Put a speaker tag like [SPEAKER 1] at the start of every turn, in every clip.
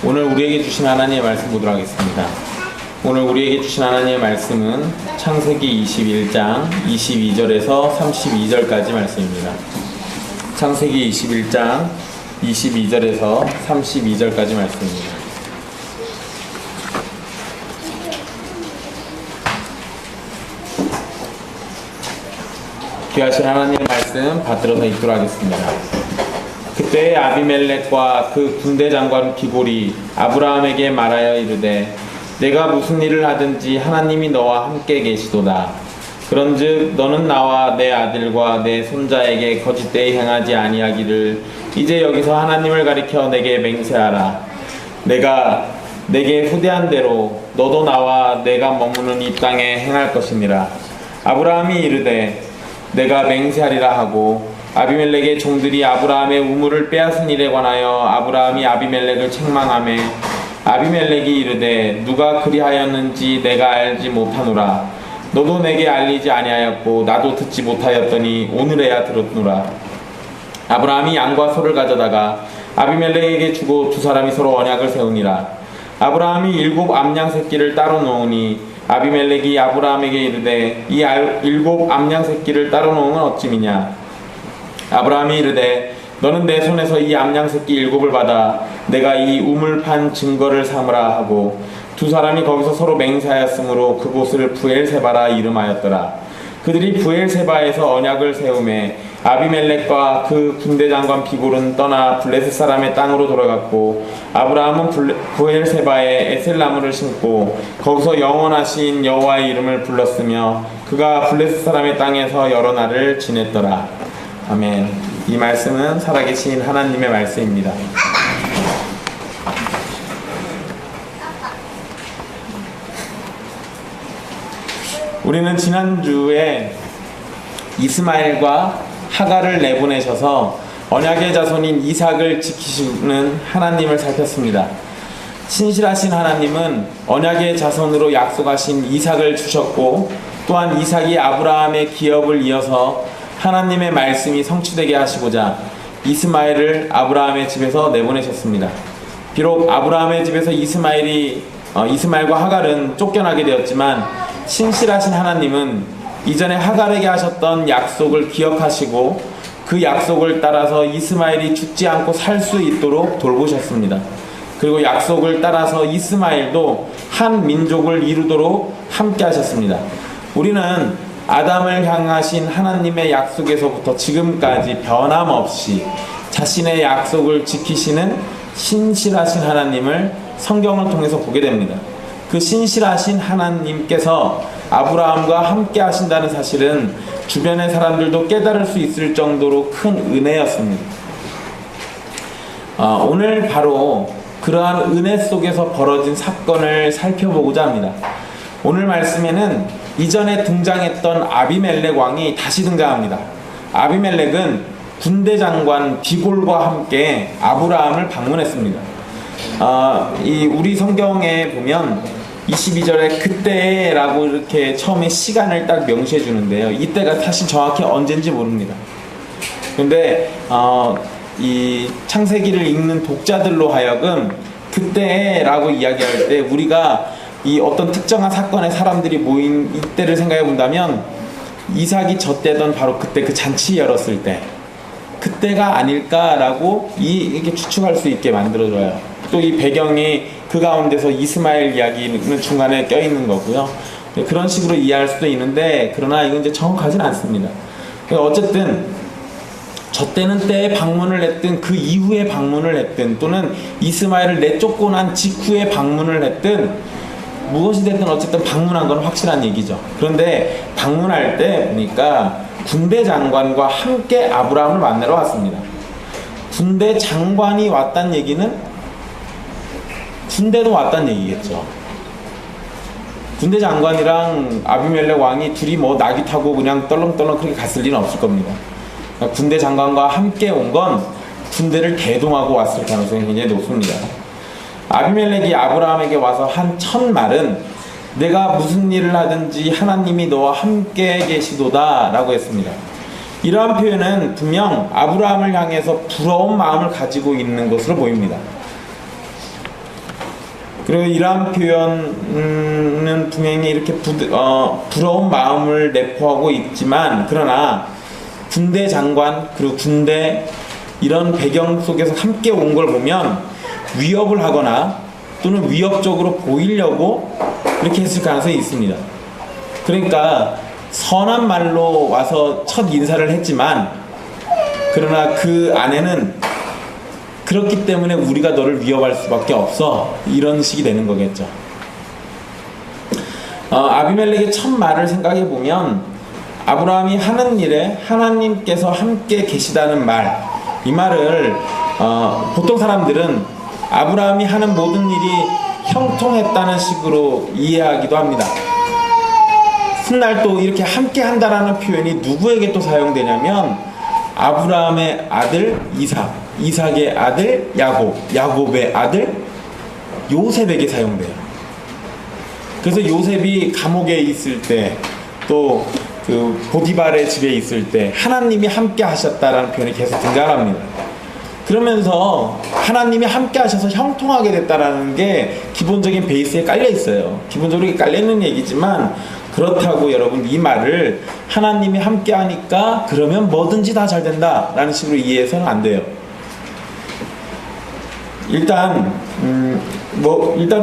[SPEAKER 1] 오늘 우리에게 주신 하나님의 말씀 보도록 하겠습니다. 오늘 우리에게 주신 하나님의 말씀은 창세기 21장 22절에서 32절까지 말씀입니다. 창세기 21장 22절에서 32절까지 말씀입니다. 귀하신 하나님의 말씀 받들어서 읽도록 하겠습니다. 그때 아비멜렉과 그 군대 장관 비골이 아브라함에게 말하여 이르되 내가 무슨 일을 하든지 하나님이 너와 함께 계시도다. 그런즉 너는 나와 내 아들과 내 손자에게 거짓되이 행하지 아니하기를 이제 여기서 하나님을 가리켜 내게 맹세하라. 내가 내게 후대한 대로 너도 나와 내가 머무는 이 땅에 행할 것이니라. 아브라함이 이르되 내가 맹세하리라 하고 아비멜렉의 종들이 아브라함의 우물을 빼앗은 일에 관하여 아브라함이 아비멜렉을 책망하매 아비멜렉이 이르되 누가 그리하였는지 내가 알지 못하노라. 너도 내게 알리지 아니하였고 나도 듣지 못하였더니 오늘에야 들었노라. 아브라함이 양과 소를 가져다가 아비멜렉에게 주고 두 사람이 서로 언약을 세우니라. 아브라함이 7 암양 새끼를 따로 놓으니 아비멜렉이 아브라함에게 이르되 이 7 암양 새끼를 따로 놓으면 어찌미냐. 아브라함이 이르되 너는 내 손에서 이 암양 새끼 7을 받아 내가 이 우물 판 증거를 삼으라 하고 두 사람이 거기서 서로 맹세하였으므로 그곳을 부엘세바라 이름하였더라. 그들이 부엘세바에서 언약을 세우매 아비멜렉과 그 군대 장관 비골은 떠나 블레셋 사람의 땅으로 돌아갔고 아브라함은 부엘세바에 에셀나무를 심고 거기서 영원하신 여호와의 이름을 불렀으며 그가 블레셋 사람의 땅에서 여러 날을 지냈더라. 아멘. 이 말씀은 살아계신 하나님의 말씀입니다. 우리는 지난주에 이스마엘과 하갈을 내보내셔서 언약의 자손인 이삭을 지키시는 하나님을 살폈습니다. 신실하신 하나님은 언약의 자손으로 약속하신 이삭을 주셨고 또한 이삭이 아브라함의 기업을 이어서 하나님의 말씀이 성취되게 하시고자 이스마엘을 아브라함의 집에서 내보내셨습니다. 비록 아브라함의 집에서 이스마엘과 하갈은 쫓겨나게 되었지만 신실하신 하나님은 이전에 하갈에게 하셨던 약속을 기억하시고 그 약속을 따라서 이스마엘이 죽지 않고 살 수 있도록 돌보셨습니다. 그리고 약속을 따라서 이스마엘도 한 민족을 이루도록 함께 하셨습니다. 우리는 아담을 향하신 하나님의 약속에서부터 지금까지 변함없이 자신의 약속을 지키시는 신실하신 하나님을 성경을 통해서 보게 됩니다. 그 신실하신 하나님께서 아브라함과 함께 하신다는 사실은 주변의 사람들도 깨달을 수 있을 정도로 큰 은혜였습니다. 오늘 바로 그러한 은혜 속에서 벌어진 사건을 살펴보고자 합니다. 오늘 말씀에는 이전에 등장했던 아비멜렉 왕이 다시 등장합니다. 아비멜렉은 군대 장관 비골과 함께 아브라함을 방문했습니다. 우리 성경에 보면 22절에 그때라고 이렇게 처음에 시간을 딱 명시해 주는데요. 이때가 사실 정확히 언젠지 모릅니다. 그런데 이 창세기를 읽는 독자들로 하여금 그때라고 이야기할 때 우리가 이 어떤 특정한 사건에 사람들이 모인 이때를 생각해 본다면 이삭이 젖대던 바로 그때 그 잔치 열었을 때 그때가 아닐까라고 이렇게 추측할 수 있게 만들어줘요. 또 이 배경이 그 가운데서 이스마엘 이야기는 중간에 껴있는 거고요. 그런 식으로 이해할 수도 있는데 그러나 이건 이제 정확하진 않습니다. 어쨌든 젖대는 때에 방문을 했든 그 이후에 방문을 했든 또는 이스마엘을 내쫓고 난 직후에 방문을 했든 무엇이 됐든 어쨌든 방문한 건 확실한 얘기죠. 그런데 방문할 때 보니까 군대 장관과 함께 아브라함을 만나러 왔습니다. 군대 장관이 왔다는 얘기는 군대도 왔다는 얘기겠죠. 군대 장관이랑 아비멜렉 왕이 둘이 뭐 나귀 타고 그냥 떨렁떨렁 그렇게 갔을 리는 없을 겁니다. 그러니까 군대 장관과 함께 온 건 군대를 대동하고 왔을 가능성이 굉장히 높습니다. 아비멜렉이 아브라함에게 와서 한 첫 말은 내가 무슨 일을 하든지 하나님이 너와 함께 계시도다 라고 했습니다. 이러한 표현은 분명 아브라함을 향해서 부러운 마음을 가지고 있는 것으로 보입니다. 그리고 이러한 표현은 분명히 이렇게 부러운 마음을 내포하고 있지만, 그러나 군대 장관 그리고 군대 이런 배경 속에서 함께 온 걸 보면 위협을 하거나 또는 위협적으로 보이려고 이렇게 했을 가능성이 있습니다. 그러니까 선한 말로 와서 첫 인사를 했지만, 그러나 그 안에는 그렇기 때문에 우리가 너를 위협할 수밖에 없어, 이런 식이 되는 거겠죠. 아비멜렉의 첫 말을 생각해 보면 아브라함이 하는 일에 하나님께서 함께 계시다는 말, 이 말을 보통 사람들은 아브라함이 하는 모든 일이 형통했다는 식으로 이해하기도 합니다. 훗날 또 이렇게 함께 한다라는 표현이 누구에게 또 사용되냐면 아브라함의 아들 이삭, 이삭의 아들 야곱, 야곱의 아들 요셉에게 사용돼요. 그래서 요셉이 감옥에 있을 때, 또 그 보디발의 집에 있을 때 하나님이 함께 하셨다라는 표현이 계속 등장합니다. 그러면서 하나님이 함께 하셔서 형통하게 됐다라는 게 기본적인 베이스에 깔려 있어요. 기본적으로 깔려 있는 얘기지만, 그렇다고 여러분 이 말을 하나님이 함께 하니까 그러면 뭐든지 다 잘 된다 라는 식으로 이해해서는 안 돼요. 일단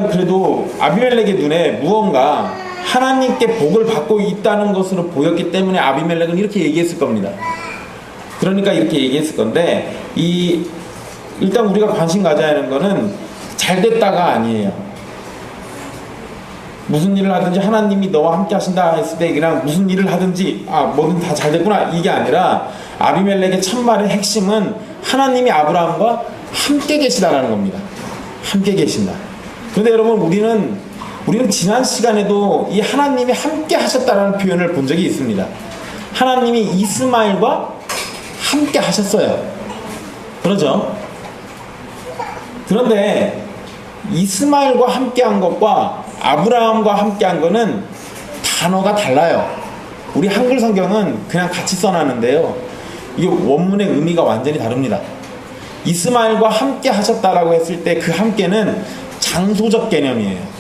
[SPEAKER 1] 그래도 아비멜렉의 눈에 무언가 하나님께 복을 받고 있다는 것으로 보였기 때문에 아비멜렉은 이렇게 얘기했을 겁니다. 그러니까 이렇게 얘기했을 건데, 일단 우리가 관심 가져야 하는 거는 잘 됐다가 아니에요. 무슨 일을 하든지 하나님이 너와 함께 하신다 했을 때 그냥 무슨 일을 하든지 뭐든 다 잘 됐구나, 이게 아니라 아비멜렉의 첫 말의 핵심은 하나님이 아브라함과 함께 계시다라는 겁니다. 함께 계신다. 그런데 여러분, 우리는 지난 시간에도 이 하나님이 함께 하셨다라는 표현을 본 적이 있습니다. 하나님이 이스마엘과 함께 하셨어요. 그러죠? 그런데 이스마엘과 함께 한 것과 아브라함과 함께 한 거는 단어가 달라요. 우리 한글 성경은 그냥 같이 써놨는데요, 이 원문의 의미가 완전히 다릅니다. 이스마엘과 함께 하셨다라고 했을 때 그 함께는 장소적 개념이에요.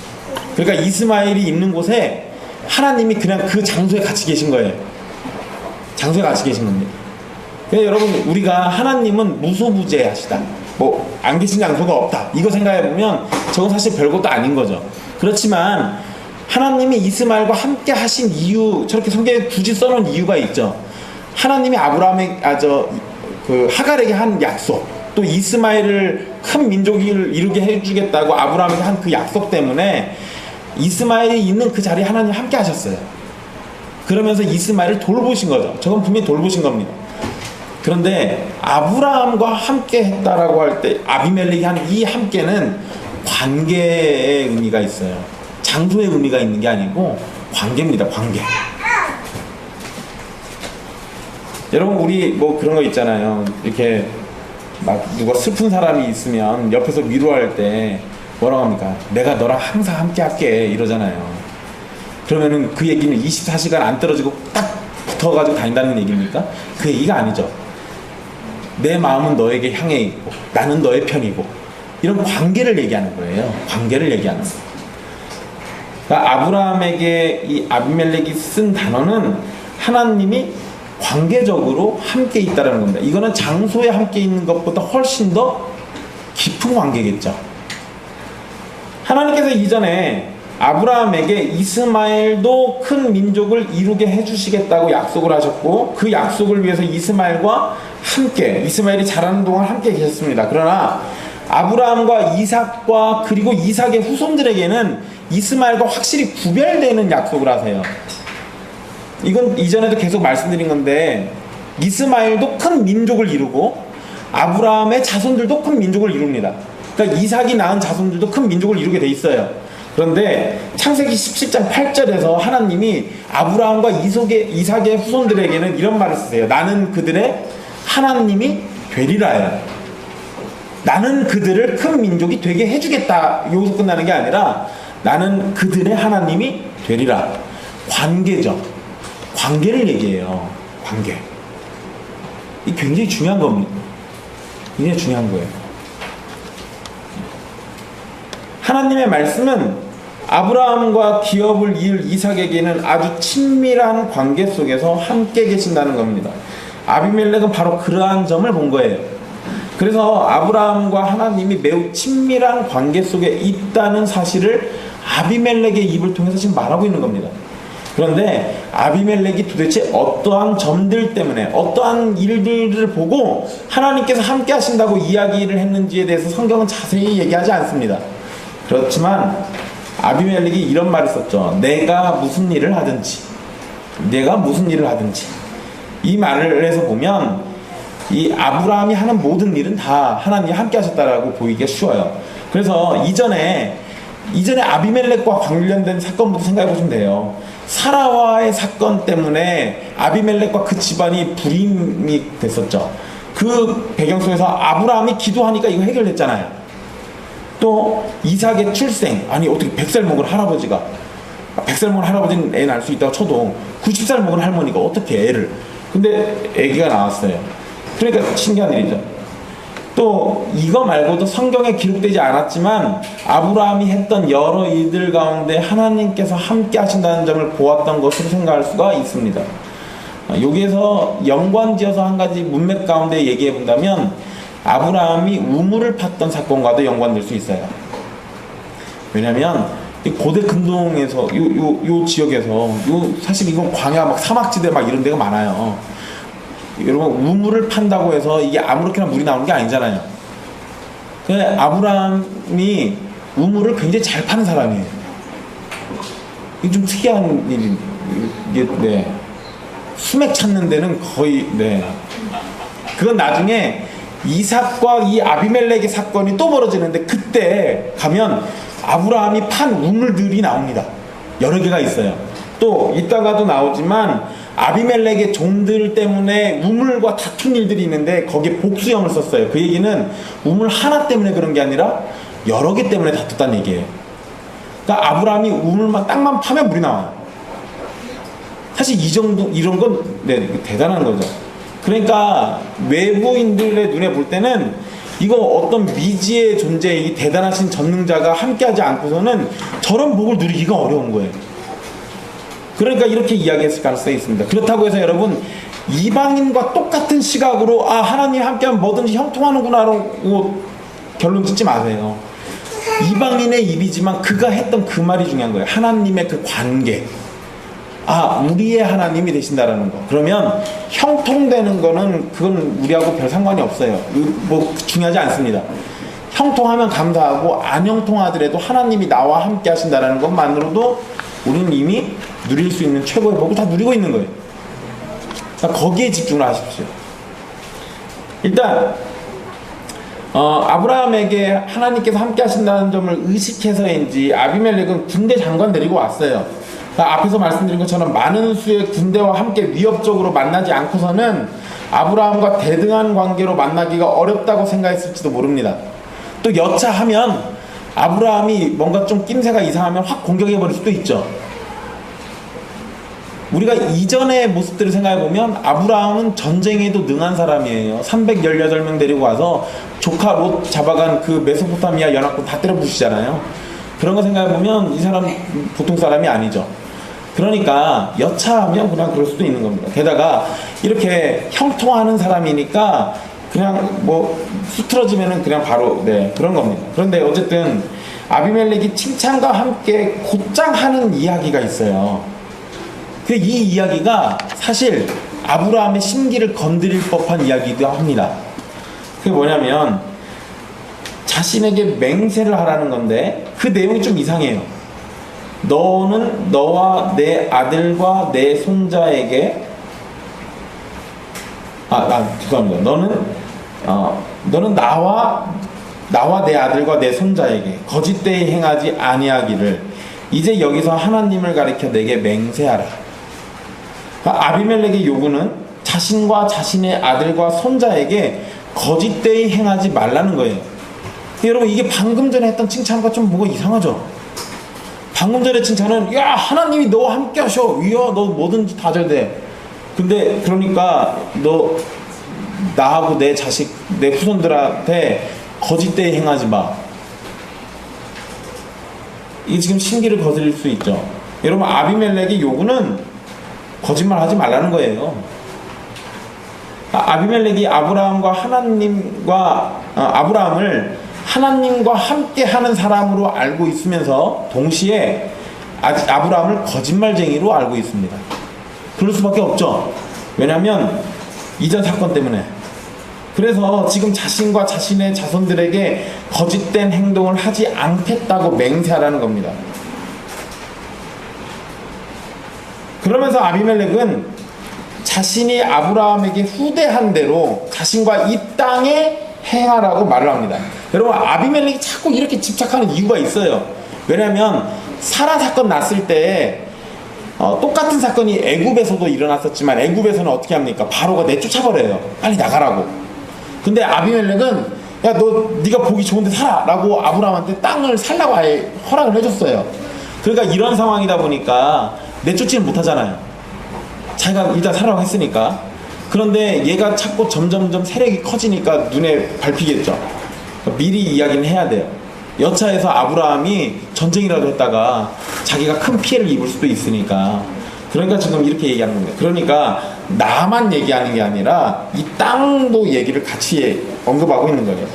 [SPEAKER 1] 그러니까 이스마엘이 있는 곳에 하나님이 그냥 그 장소에 같이 계신 거예요. 장소에 같이 계신 겁니다. 그래서 여러분, 우리가 하나님은 무소부재하시다, 안 계신 장소가 없다, 이거 생각해보면 저건 사실 별것도 아닌 거죠. 그렇지만 하나님이 이스마엘과 함께 하신 이유, 저렇게 성경에 굳이 써놓은 이유가 있죠. 하나님이 하갈에게 한 약속, 또 이스마엘을 큰 민족을 이루게 해주겠다고 아브라함에게 한 그 약속 때문에 이스마엘이 있는 그 자리에 하나님이 함께 하셨어요. 그러면서 이스마엘을 돌보신 거죠. 저건 분명히 돌보신 겁니다. 그런데 아브라함과 함께 했다라고 할 때 아비멜렉이 한 이 함께는 관계의 의미가 있어요. 장소의 의미가 있는 게 아니고 관계입니다. 관계. 여러분, 우리 그런 거 있잖아요. 이렇게 막 누가 슬픈 사람이 있으면 옆에서 위로할 때 뭐라고 합니까? 내가 너랑 항상 함께 할게, 이러잖아요. 그러면은 그 얘기는 24시간 안 떨어지고 딱 붙어가지고 다닌다는 얘기입니까? 그 얘기가 아니죠. 내 마음은 너에게 향해 있고 나는 너의 편이고, 이런 관계를 얘기하는 거예요. 관계를 얘기하는 거예요. 그러니까 아브라함에게 이 아비멜렉이 쓴 단어는 하나님이 관계적으로 함께 있다는 겁니다. 이거는 장소에 함께 있는 것보다 훨씬 더 깊은 관계겠죠. 하나님께서 이전에 아브라함에게 이스마엘도 큰 민족을 이루게 해주시겠다고 약속을 하셨고, 그 약속을 위해서 이스마엘과 함께, 이스마엘이 자라는 동안 함께 계셨습니다. 그러나 아브라함과 이삭과 그리고 이삭의 후손들에게는 이스마엘과 확실히 구별되는 약속을 하세요. 이건 이전에도 계속 말씀드린 건데, 이스마엘도 큰 민족을 이루고 아브라함의 자손들도 큰 민족을 이룹니다. 그러니까 이삭이 낳은 자손들도 큰 민족을 이루게 돼 있어요. 그런데 창세기 17장 8절에서 하나님이 아브라함과 이삭의 후손들에게는 이런 말을 쓰세요. 나는 그들의 하나님이 되리라요. 나는 그들을 큰 민족이 되게 해주겠다, 여기서 끝나는 게 아니라 나는 그들의 하나님이 되리라. 관계죠. 관계를 얘기해요. 관계. 이 굉장히 중요한 겁니다. 굉장히 중요한 거예요. 하나님의 말씀은 아브라함과 기업을 이을 이삭에게는 아주 친밀한 관계 속에서 함께 계신다는 겁니다. 아비멜렉은 바로 그러한 점을 본 거예요. 그래서 아브라함과 하나님이 매우 친밀한 관계 속에 있다는 사실을 아비멜렉의 입을 통해서 지금 말하고 있는 겁니다. 그런데 아비멜렉이 도대체 어떠한 점들 때문에 어떠한 일들을 보고 하나님께서 함께 하신다고 이야기를 했는지에 대해서 성경은 자세히 얘기하지 않습니다. 그렇지만 아비멜렉이 이런 말을 썼죠. 내가 무슨 일을 하든지 이 말을 해서 보면 이 아브라함이 하는 모든 일은 다 하나님이 함께 하셨다라고 보이기가 쉬워요. 그래서 이전에 아비멜렉과 관련된 사건부터 생각해 보시면 돼요. 사라와의 사건 때문에 아비멜렉과 그 집안이 불임이 됐었죠. 그 배경 속에서 아브라함이 기도하니까 이거 해결됐잖아요. 또 이삭의 출생, 아니 어떻게 100살 먹은 할아버지가, 100살 먹은 할아버지는 애 낳을 수 있다고 쳐도 90살 먹은 할머니가 어떻게 애를, 근데 애기가 나왔어요. 그러니까 신기한 일이죠. 또 이거 말고도 성경에 기록되지 않았지만 아브라함이 했던 여러 일들 가운데 하나님께서 함께 하신다는 점을 보았던 것으로 생각할 수가 있습니다. 여기에서 연관지어서 한 가지 문맥 가운데 얘기해 본다면 아브라함이 우물을 팠던 사건과도 연관될 수 있어요. 왜냐면 고대 근동에서 요 지역에서 사실 이건 광야 막 사막지대 막 이런 데가 많아요. 여러분 우물을 판다고 해서 이게 아무렇게나 물이 나오는 게 아니잖아요. 아브라함이 우물을 굉장히 잘 파는 사람이에요. 이게 좀 특이한 일이, 네. 수맥 찾는 데는 거의, 네. 그건 나중에 이삭과 이 아비멜렉의 사건이 또 벌어지는데 그때 가면 아브라함이 판 우물들이 나옵니다. 여러 개가 있어요. 또 이따가도 나오지만 아비멜렉의 종들 때문에 우물과 다툰 일들이 있는데 거기에 복수형을 썼어요. 그 얘기는 우물 하나 때문에 그런 게 아니라 여러 개 때문에 다퉜다는 얘기예요. 그러니까 아브라함이 우물만 땅만 파면 물이 나와요. 사실 이런 건 네, 대단한 거죠. 그러니까 외부인들의 눈에 볼 때는 이거 어떤 미지의 존재, 이 대단하신 전능자가 함께하지 않고서는 저런 복을 누리기가 어려운 거예요. 그러니까 이렇게 이야기했을 가능성이 있습니다. 그렇다고 해서 여러분 이방인과 똑같은 시각으로 하나님 함께하면 뭐든지 형통하는구나라고 결론 짓지 마세요. 이방인의 입이지만 그가 했던 그 말이 중요한 거예요. 하나님의 그 관계, 우리의 하나님이 되신다라는 거. 그러면 형통되는 거는 그건 우리하고 별 상관이 없어요. 뭐 중요하지 않습니다. 형통하면 감사하고 안 형통하더라도 하나님이 나와 함께 하신다라는 것만으로도 우리는 이미 누릴 수 있는 최고의 복을 다 누리고 있는 거예요. 그러니까 거기에 집중을 하십시오. 일단 아브라함에게 하나님께서 함께 하신다는 점을 의식해서인지 아비멜렉은 군대 장관 데리고 왔어요. 그러니까 앞에서 말씀드린 것처럼 많은 수의 군대와 함께 위협적으로 만나지 않고서는 아브라함과 대등한 관계로 만나기가 어렵다고 생각했을지도 모릅니다. 또 여차하면 아브라함이 뭔가 좀 낌새가 이상하면 확 공격해버릴 수도 있죠. 우리가 이전의 모습들을 생각해보면 아브라함은 전쟁에도 능한 사람이에요. 318명 데리고 와서 조카 롯 잡아간 그 메소포타미아 연합군 다 때려 부수잖아요. 그런 거 생각해보면 이 사람 보통 사람이 아니죠. 그러니까 여차하면 그냥 그럴 수도 있는 겁니다. 게다가 이렇게 형통하는 사람이니까 그냥 뭐 수틀어지면은 그냥 바로 그런 겁니다. 그런데 어쨌든 아비멜렉이 칭찬과 함께 곧장 하는 이야기가 있어요. 이 이야기가 사실 아브라함의 심기를 건드릴 법한 이야기이기도 합니다. 그게 뭐냐면 자신에게 맹세를 하라는 건데 그 내용이 좀 이상해요. 너는 너와 내 아들과 내 손자에게 죄송합니다. 너는 나와 내 아들과 내 손자에게 거짓되이 행하지 아니하기를 이제 여기서 하나님을 가리켜 내게 맹세하라. 아비멜렉의 요구는 자신과 자신의 아들과 손자에게 거짓되이 행하지 말라는 거예요. 여러분 이게 방금 전에 했던 칭찬과 좀 뭐가 이상하죠? 방금 전에 칭찬은 야 하나님이 너와 함께 하셔, 이야 너 뭐든지 다 잘 돼. 근데 그러니까 너 나하고 내 자식 내 후손들한테 거짓되이 행하지 마. 이게 지금 신기를 거슬릴 수 있죠. 여러분, 아비멜렉의 요구는 거짓말하지 말라는 거예요. 아비멜렉이 아브라함을 하나님과 함께 하는 사람으로 알고 있으면서 동시에 아브라함을 거짓말쟁이로 알고 있습니다. 그럴 수밖에 없죠. 왜냐하면 이전 사건 때문에. 그래서 지금 자신과 자신의 자손들에게 거짓된 행동을 하지 않겠다고 맹세하라는 겁니다. 그러면서 아비멜렉은 자신이 아브라함에게 후대한 대로 자신과 이 땅에 행하라고 말을 합니다. 여러분, 아비멜렉이 자꾸 이렇게 집착하는 이유가 있어요. 왜냐하면 사라 사건 났을 때 똑같은 사건이 애굽에서도 일어났었지만 애굽에서는 어떻게 합니까? 바로가 내쫓아버려요. 빨리 나가라고. 근데 아비멜렉은 야, 네가 보기 좋은데 살아 라고 아브라함한테 땅을 살라고 아예 허락을 해줬어요. 그러니까 이런 상황이다 보니까 내쫓지는 못하잖아요. 자기가 일단 살아라고 했으니까. 그런데 얘가 자꾸 점점점 세력이 커지니까 눈에 밟히겠죠. 미리 이야기는 해야 돼요. 여차해서 아브라함이 전쟁이라도 했다가 자기가 큰 피해를 입을 수도 있으니까. 그러니까 지금 이렇게 얘기하는 겁니다. 그러니까 나만 얘기하는 게 아니라 이 땅도 얘기를 같이 언급하고 있는 거예요.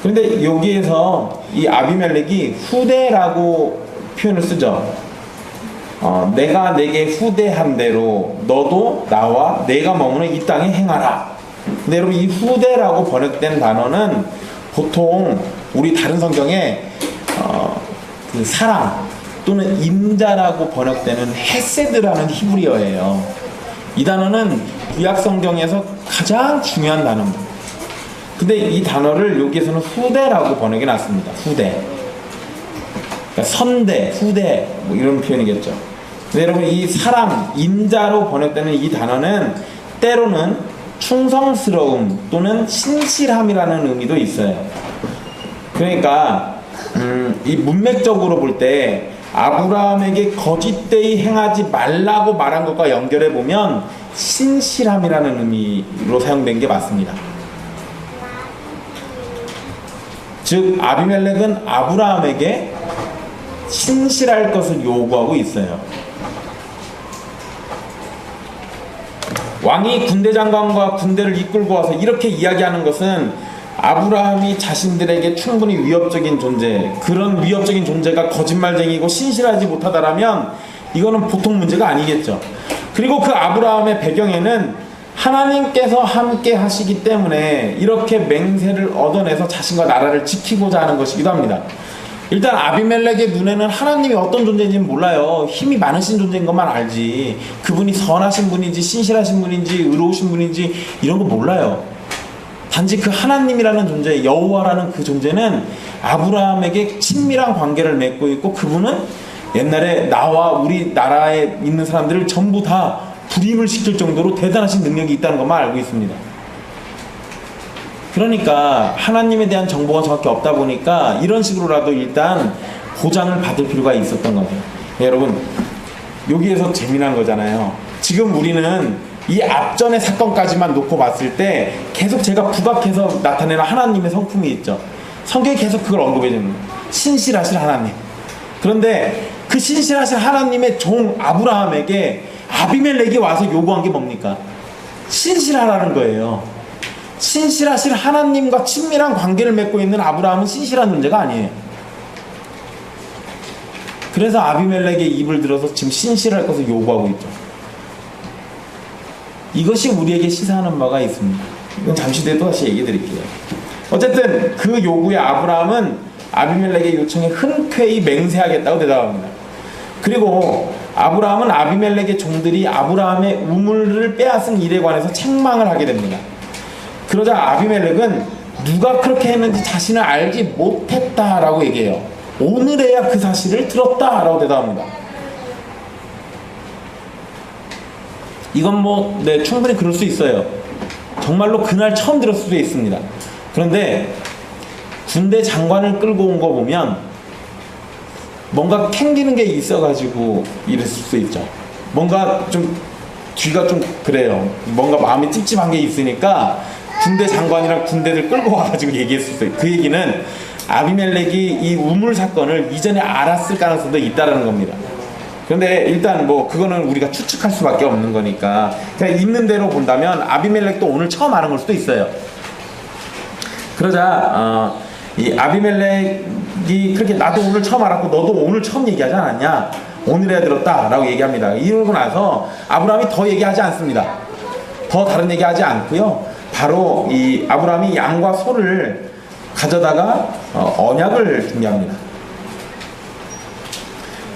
[SPEAKER 1] 그런데 여기에서 이 아비멜렉이 후대라고 표현을 쓰죠. 내가 내게 후대한 대로 너도 나와 내가 머무는 이 땅에 행하라. 근데 여러분, 이 후대라고 번역된 단어는 보통 우리 다른 성경에 그 사랑 또는 임자라고 번역되는 헤세드라는 히브리어예요. 이 단어는 구약 성경에서 가장 중요한 단어입니다. 근데 이 단어를 여기에서는 후대라고 번역해 놨습니다. 후대. 그러니까 선대, 후대 뭐 이런 표현이겠죠. 근데 여러분, 이 사랑, 임자로 번역되는 이 단어는 때로는 충성스러움 또는 신실함이라는 의미도 있어요. 그러니까 이 문맥적으로 볼 때 아브라함에게 거짓되이 행하지 말라고 말한 것과 연결해 보면 신실함이라는 의미로 사용된 게 맞습니다. 즉 아비멜렉은 아브라함에게 신실할 것을 요구하고 있어요. 왕이 군대 장관과 군대를 이끌고 와서 이렇게 이야기하는 것은 아브라함이 자신들에게 충분히 위협적인 존재, 그런 위협적인 존재가 거짓말쟁이고 신실하지 못하다라면 이거는 보통 문제가 아니겠죠. 그리고 그 아브라함의 배경에는 하나님께서 함께 하시기 때문에 이렇게 맹세를 얻어내서 자신과 나라를 지키고자 하는 것이기도 합니다. 일단 아비멜렉의 눈에는 하나님이 어떤 존재인지는 몰라요. 힘이 많으신 존재인 것만 알지, 그분이 선하신 분인지 신실하신 분인지 의로우신 분인지 이런 거 몰라요. 단지 그 하나님이라는 존재, 여호와라는 그 존재는 아브라함에게 친밀한 관계를 맺고 있고, 그분은 옛날에 나와 우리 나라에 있는 사람들을 전부 다 불임을 시킬 정도로 대단하신 능력이 있다는 것만 알고 있습니다. 그러니까 하나님에 대한 정보가 정확히 없다 보니까 이런 식으로라도 일단 보장을 받을 필요가 있었던 거죠. 여러분, 여기에서 재미난 거잖아요. 지금 우리는 이 앞전의 사건까지만 놓고 봤을 때 계속 제가 부각해서 나타내는 하나님의 성품이 있죠. 성경이 계속 그걸 언급해 주는 거예요. 신실하신 하나님. 그런데 그 신실하신 하나님의 종 아브라함에게 아비멜렉이 와서 요구한 게 뭡니까? 신실하라는 거예요. 신실하신 하나님과 친밀한 관계를 맺고 있는 아브라함은 신실한 존재가 아니에요. 그래서 아비멜렉의 입을 들어서 지금 신실할 것을 요구하고 있죠. 이것이 우리에게 시사하는 바가 있습니다. 이건 잠시 뒤에 또 다시 얘기해 드릴게요. 어쨌든 그 요구에 아브라함은 아비멜렉의 요청에 흔쾌히 맹세하겠다고 대답합니다. 그리고 아브라함은 아비멜렉의 종들이 아브라함의 우물을 빼앗은 일에 관해서 책망을 하게 됩니다. 그러자 아비멜렉은 누가 그렇게 했는지 자신을 알지 못했다라고 얘기해요. 오늘에야 그 사실을 들었다라고 대답합니다. 이건 충분히 그럴 수 있어요. 정말로 그날 처음 들었을 수도 있습니다. 그런데 군대 장관을 끌고 온 거 보면 뭔가 캥기는 게 있어가지고 이랬을 수 있죠. 뭔가 좀 뒤가 좀 그래요. 뭔가 마음이 찝찝한 게 있으니까 군대 장관이랑 군대들 끌고 와가지고 얘기했을 수 있어요. 그 얘기는 아비멜렉이 이 우물 사건을 이전에 알았을 가능성도 있다라는 겁니다. 그런데 일단 뭐 그거는 우리가 추측할 수밖에 없는 거니까 그냥 있는 대로 본다면 아비멜렉도 오늘 처음 아는 걸 수도 있어요. 그러자 이 아비멜렉이 그렇게 나도 오늘 처음 알았고 너도 오늘 처음 얘기하지 않았냐? 오늘에 들었다 라고 얘기합니다. 이러고 나서 아브라함이 더 얘기하지 않습니다. 더 다른 얘기하지 않고요. 바로 이 아브라함이 양과 소를 가져다가 언약을 준비합니다.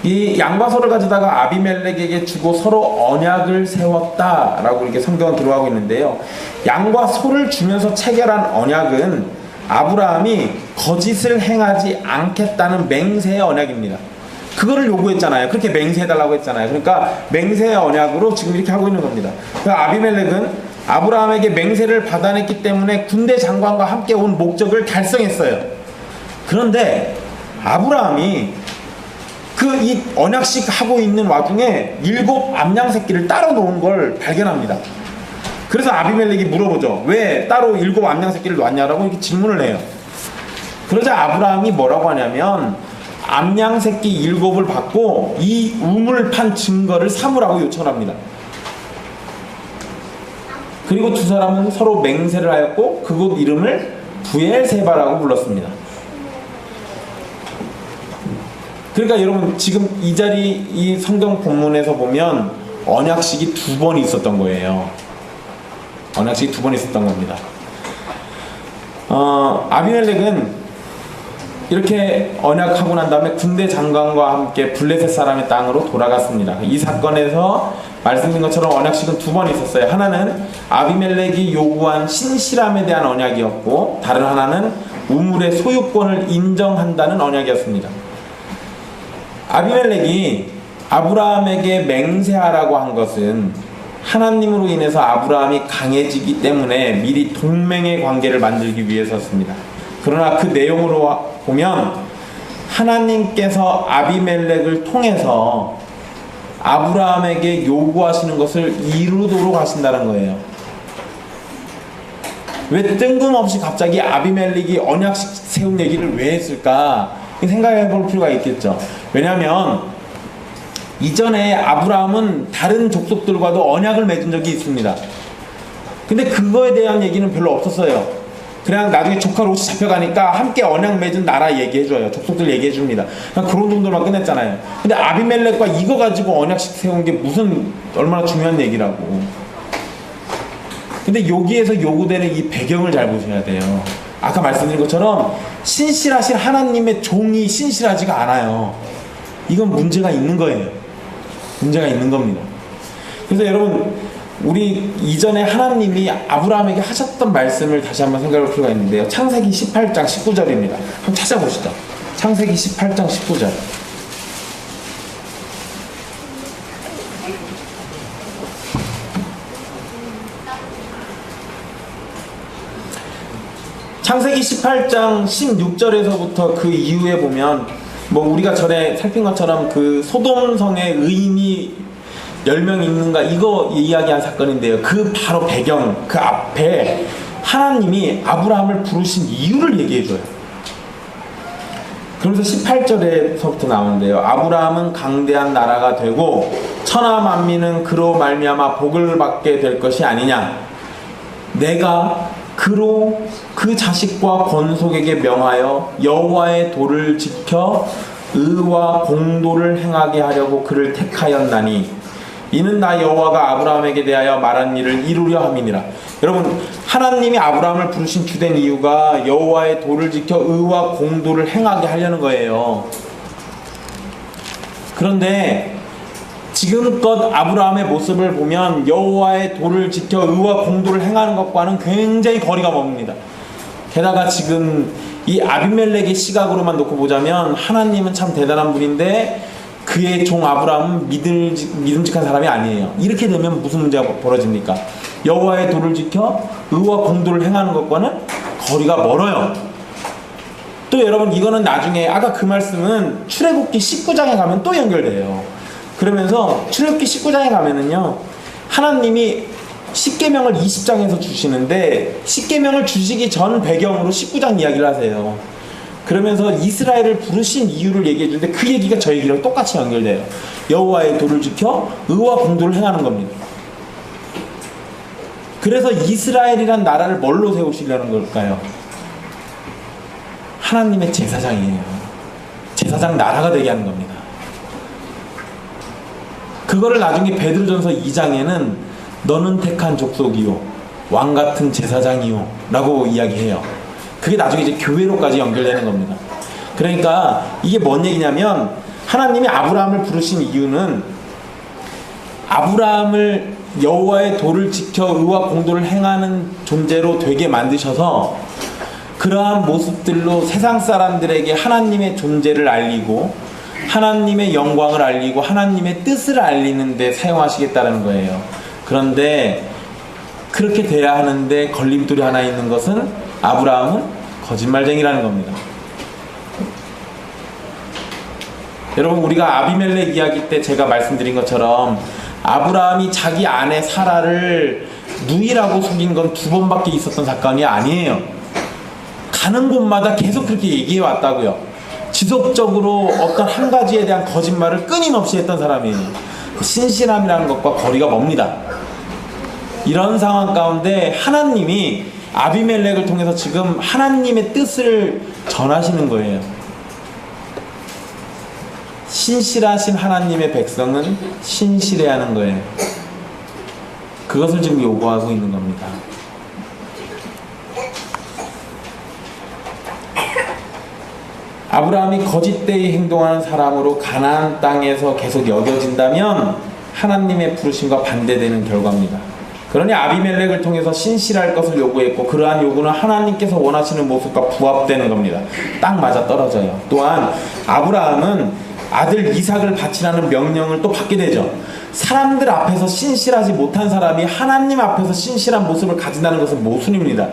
[SPEAKER 1] 이 양과 소를 가져다가 아비멜렉에게 주고 서로 언약을 세웠다라고 이렇게 성경은 기록하고 있는데요. 양과 소를 주면서 체결한 언약은 아브라함이 거짓을 행하지 않겠다는 맹세의 언약입니다. 그거를 요구했잖아요. 그렇게 맹세해달라고 했잖아요. 그러니까 맹세의 언약으로 지금 이렇게 하고 있는 겁니다. 그러니까 아비멜렉은 아브라함에게 맹세를 받아냈기 때문에 군대 장관과 함께 온 목적을 달성했어요. 그런데 아브라함이 이 언약식 하고 있는 와중에 7 암양 새끼를 따로 놓은 걸 발견합니다. 그래서 아비멜렉이 물어보죠. 왜 따로 7 암양 새끼를 놨냐라고 이렇게 질문을 해요. 그러자 아브라함이 뭐라고 하냐면 암양 새끼 7을 받고 이 우물 판 증거를 삼으라고 요청합니다. 그리고 두 사람은 서로 맹세를 하였고 그곳 이름을 부엘세바라고 불렀습니다. 그러니까 여러분 지금 이 자리 이 성경 본문에서 보면 언약식이 2번 있었던 거예요. 언약식이 2번 있었던 겁니다. 아비멜렉은 이렇게 언약하고 난 다음에 군대 장관과 함께 블레셋 사람의 땅으로 돌아갔습니다. 이 사건에서 말씀드린 것처럼 언약식은 2번 있었어요. 하나는 아비멜렉이 요구한 신실함에 대한 언약이었고 다른 하나는 우물의 소유권을 인정한다는 언약이었습니다. 아비멜렉이 아브라함에게 맹세하라고 한 것은 하나님으로 인해서 아브라함이 강해지기 때문에 미리 동맹의 관계를 만들기 위해서였습니다. 그러나 그 내용으로 보면 하나님께서 아비멜렉을 통해서 아브라함에게 요구하시는 것을 이루도록 하신다는 거예요. 왜 뜬금없이 갑자기 아비멜렉이 언약식 세운 얘기를 왜 했을까 생각해 볼 필요가 있겠죠. 왜냐하면 이전에 아브라함은 다른 족속들과도 언약을 맺은 적이 있습니다. 근데 그거에 대한 얘기는 별로 없었어요. 그냥 나중에 조카 롯이 잡혀가니까 함께 언약 맺은 나라 얘기해줘요. 족속들 얘기해줍니다. 그냥 그런 정도만 끝냈잖아요. 근데 아비멜렉과 이거 가지고 언약식 세운 게 무슨 얼마나 중요한 얘기라고. 근데 여기에서 요구되는 이 배경을 잘 보셔야 돼요. 아까 말씀드린 것처럼 신실하신 하나님의 종이 신실하지가 않아요. 이건 문제가 있는 거예요. 문제가 있는 겁니다. 그래서 여러분 우리 이전에 하나님이 아브라함에게 하셨던 말씀을 다시 한번 생각해 볼 필요가 있는데요. 창세기 18장 19절입니다. 한번 찾아보시죠. 창세기 18장 19절. 창세기 18장 16절에서부터 그 이후에 보면 뭐 우리가 전에 살핀 것처럼 그 소돔성의 의인이 10명 있는가 이거 이야기한 사건인데요. 그 바로 배경 그 앞에 하나님이 아브라함을 부르신 이유를 얘기해줘요. 그러면서 18절에서부터 나오는데요. 아브라함은 강대한 나라가 되고 천하 만민은 그로 말미암아 복을 받게 될 것이 아니냐. 내가 그로 그 자식과 권속에게 명하여 여호와의 도를 지켜 의와 공도를 행하게 하려고 그를 택하였나니 이는 나 여호와가 아브라함에게 대하여 말한 일을 이루려 함이니라. 여러분 하나님이 아브라함을 부르신 주된 이유가 여호와의 도를 지켜 의와 공도를 행하게 하려는 거예요. 그런데 지금껏 아브라함의 모습을 보면 여호와의 도를 지켜 의와 공도를 행하는 것과는 굉장히 거리가 멉니다. 게다가 지금 이 아비멜렉의 시각으로만 놓고 보자면 하나님은 참 대단한 분인데 그의 종 아브라함은 믿음직한 사람이 아니에요. 이렇게 되면 무슨 문제가 벌어집니까? 여호와의 도를 지켜 의와 공도를 행하는 것과는 거리가 멀어요. 또 여러분 이거는 나중에 아까 그 말씀은 출애굽기 19장에 가면 또 연결돼요. 그러면서 출애굽기 19장에 가면은요 하나님이 10계명을 20장에서 주시는데 10계명을 주시기 전 배경으로 19장 이야기를 하세요. 그러면서 이스라엘을 부르신 이유를 얘기해 주는데 그 얘기가 저 얘기랑 똑같이 연결돼요. 여호와의 도를 지켜 의와 공도를 행하는 겁니다. 그래서 이스라엘이란 나라를 뭘로 세우시려는 걸까요? 하나님의 제사장이에요. 제사장 나라가 되게 하는 겁니다. 그거를 나중에 베드로전서 2장에는 너는 택한 족속이요 왕같은 제사장이요 라고 이야기해요. 그게 나중에 이제 교회로까지 연결되는 겁니다. 그러니까 이게 뭔 얘기냐면 하나님이 아브라함을 부르신 이유는 아브라함을 여호와의 도를 지켜 의와 공도를 행하는 존재로 되게 만드셔서 그러한 모습들로 세상 사람들에게 하나님의 존재를 알리고 하나님의 영광을 알리고 하나님의 뜻을 알리는 데 사용하시겠다는 거예요. 그런데 그렇게 돼야 하는데 걸림돌이 하나 있는 것은 아브라함은 거짓말쟁이라는 겁니다. 여러분, 우리가 아비멜렉 이야기 때 제가 말씀드린 것처럼 아브라함이 자기 아내 사라를 누이라고 속인 건 2번밖에 있었던 사건이 아니에요. 가는 곳마다 계속 그렇게 얘기해 왔다고요. 지속적으로 어떤 한 가지에 대한 거짓말을 끊임없이 했던 사람이에요. 신실함이라는 것과 거리가 멉니다. 이런 상황 가운데 하나님이 아비멜렉을 통해서 지금 하나님의 뜻을 전하시는 거예요. 신실하신 하나님의 백성은 신실해야 하는 거예요. 그것을 지금 요구하고 있는 겁니다. 아브라함이 거짓되이 행동하는 사람으로 가나안 땅에서 계속 여겨진다면 하나님의 부르심과 반대되는 결과입니다. 그러니 아비멜렉을 통해서 신실할 것을 요구했고 그러한 요구는 하나님께서 원하시는 모습과 부합되는 겁니다. 딱 맞아 떨어져요. 또한 아브라함은 아들 이삭을 바치라는 명령을 또 받게 되죠. 사람들 앞에서 신실하지 못한 사람이 하나님 앞에서 신실한 모습을 가진다는 것은 모순입니다.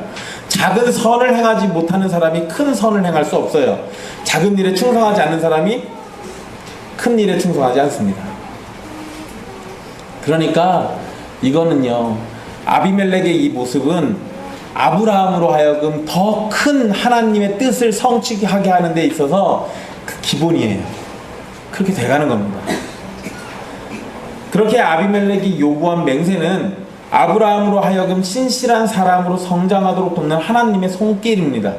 [SPEAKER 1] 작은 선을 행하지 못하는 사람이 큰 선을 행할 수 없어요. 작은 일에 충성하지 않는 사람이 큰 일에 충성하지 않습니다. 그러니까 이거는요, 아비멜렉의 이 모습은 아브라함으로 하여금 더 큰 하나님의 뜻을 성취하게 하는 데 있어서 그 기본이에요. 그렇게 돼가는 겁니다. 그렇게 아비멜렉이 요구한 맹세는 아브라함으로 하여금 신실한 사람으로 성장하도록 돕는 하나님의 손길입니다.